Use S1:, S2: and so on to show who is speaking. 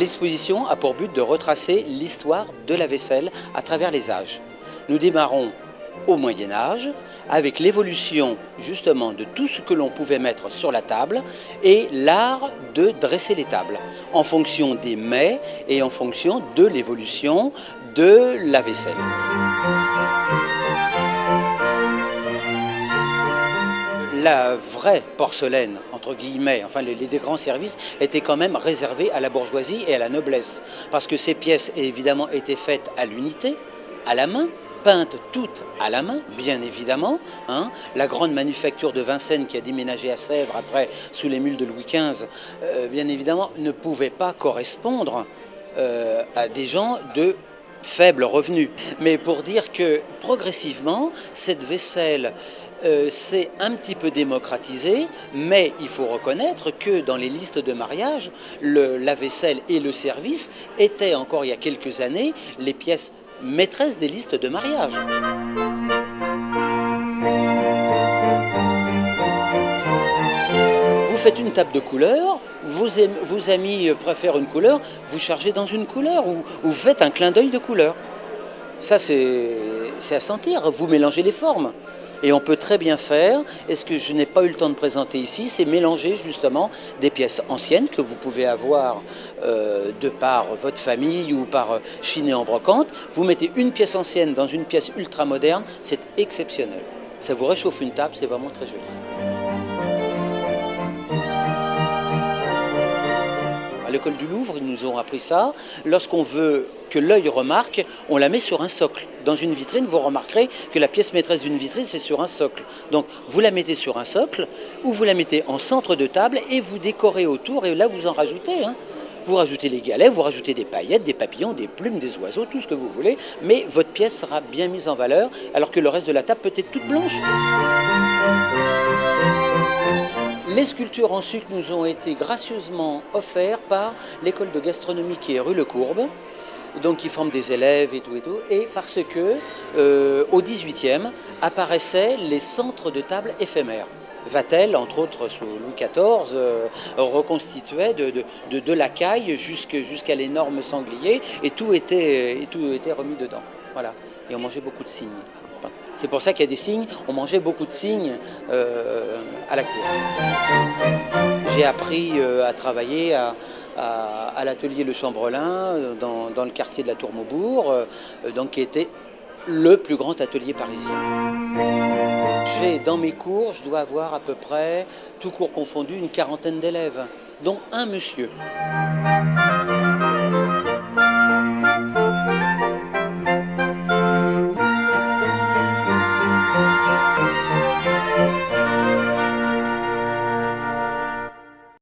S1: L'exposition a pour but de retracer l'histoire de la vaisselle à travers les âges. Nous démarrons au Moyen-Âge avec l'évolution justement de tout ce que l'on pouvait mettre sur la table et l'art de dresser les tables en fonction des mets et en fonction de l'évolution de la vaisselle. La vraie porcelaine, entre guillemets, enfin les grands services, étaient quand même réservés à la bourgeoisie et à la noblesse. Parce que ces pièces, évidemment, étaient faites à l'unité, à la main, peintes toutes à la main, bien évidemment. La grande manufacture de Vincennes qui a déménagé à Sèvres après, sous les mules de Louis XV, bien évidemment, ne pouvait pas correspondre à des gens de faibles revenus. Mais pour dire que, progressivement, cette vaisselle c'est un petit peu démocratisé, mais il faut reconnaître que dans les listes de mariage, la vaisselle et le service étaient encore il y a quelques années les pièces maîtresses des listes de mariage. Vous faites une table de couleurs, vos amis préfèrent une couleur, vous chargez dans une couleur ou vous faites un clin d'œil de couleur. Ça c'est à sentir, vous mélangez les formes. Et on peut très bien faire, et ce que je n'ai pas eu le temps de présenter ici, c'est mélanger justement des pièces anciennes que vous pouvez avoir de par votre famille ou par chiné en brocante. Vous mettez une pièce ancienne dans une pièce ultra moderne, c'est exceptionnel. Ça vous réchauffe une table, c'est vraiment très joli. À l'école du Louvre, ils nous ont appris ça. Lorsqu'on veut que l'œil remarque, on la met sur un socle. Dans une vitrine, vous remarquerez que la pièce maîtresse d'une vitrine, c'est sur un socle. Donc, vous la mettez sur un socle ou vous la mettez en centre de table et vous décorez autour. Et là, vous en rajoutez. Vous rajoutez les galets, vous rajoutez des paillettes, des papillons, des plumes, des oiseaux, tout ce que vous voulez. Mais votre pièce sera bien mise en valeur, alors que le reste de la table peut être toute blanche. Les sculptures en sucre nous ont été gracieusement offertes par l'école de gastronomie qui est rue Le Courbe, donc qui forme des élèves et tout, et parce que au XVIIIe apparaissaient les centres de table éphémères. Vatel, entre autres sous Louis XIV, reconstituait de la caille jusqu'à l'énorme sanglier, et tout était remis dedans. Voilà. Et on mangeait beaucoup de cygnes. C'est pour ça qu'il y a des cygnes, on mangeait beaucoup de cygnes à la cour. J'ai appris à travailler à l'atelier Le Chambrelin, dans le quartier de la Tour Maubourg, donc qui était le plus grand atelier parisien. Dans mes cours, je dois avoir à peu près, tout cours confondu, une quarantaine d'élèves, dont un monsieur.